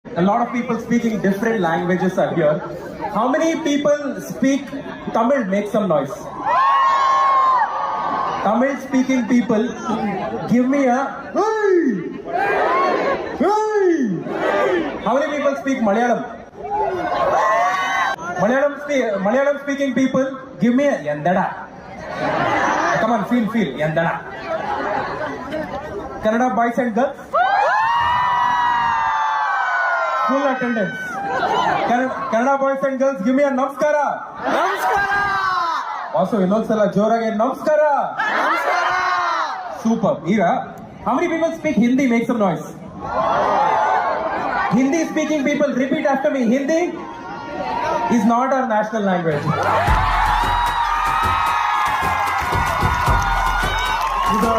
A lot of people speaking different languages are here. How many people speak Tamil? Make some noise. Tamil speaking people, give me a hey! Hey! How many people speak Malayalam? Malayalam speaking people, give me a yandada. Come on, feel yandada. Kannada boys and girls, full attendance. Kannada boys and girls, give me a namaskara. Also, ಇನ್ನೊಂದ್ಸಲ ಜೋರಾಗಿ ನಮಸ್ಕಾರ. Super. Ira, how many people speak Hindi? Make some noise. Hindi speaking people, repeat after me. Hindi is not our national language. ಇದು